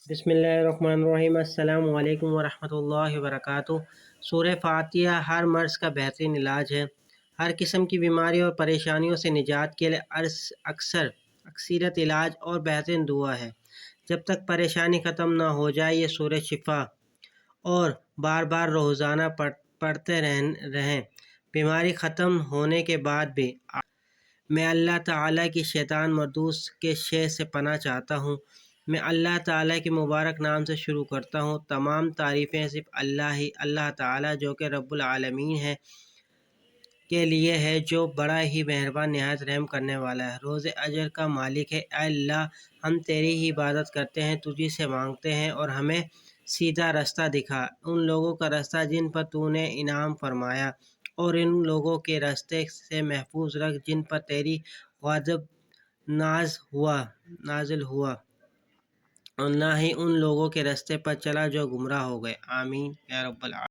بسم اللہ الرحمن الرحیم۔ السلام علیکم ورحمۃ اللہ وبرکاتہ۔ سورہ فاتحہ ہر مرض کا بہترین علاج ہے۔ ہر قسم کی بیماری اور پریشانیوں سے نجات کے لیے اکثریت علاج اور بہترین دعا ہے۔ جب تک پریشانی ختم نہ ہو جائے یہ سورہ شفا اور بار بار روزانہ پڑھتے رہیں۔ بیماری ختم ہونے کے بعد بھی میں اللہ تعالیٰ کی شیطان مردود کے شر سے پناہ چاہتا ہوں۔ میں اللہ تعالیٰ کے مبارک نام سے شروع کرتا ہوں۔ تمام تعریفیں صرف اللہ تعالیٰ جو کہ رب العالمین ہے کے لیے ہے، جو بڑا ہی مہربان نہایت رحم کرنے والا ہے، روز اجر کا مالک ہے۔ اے اللہ، ہم تیری ہی عبادت کرتے ہیں، تجھی سے مانگتے ہیں اور ہمیں سیدھا رستہ دکھا، ان لوگوں کا رستہ جن پر تو نے انعام فرمایا، اور ان لوگوں کے رستے سے محفوظ رکھ جن پر تیری غضب نازل ہوا، اور نہ ہی ان لوگوں کے رستے پر چلا جو گمراہ ہو گئے۔ آمین یا رب العالمین۔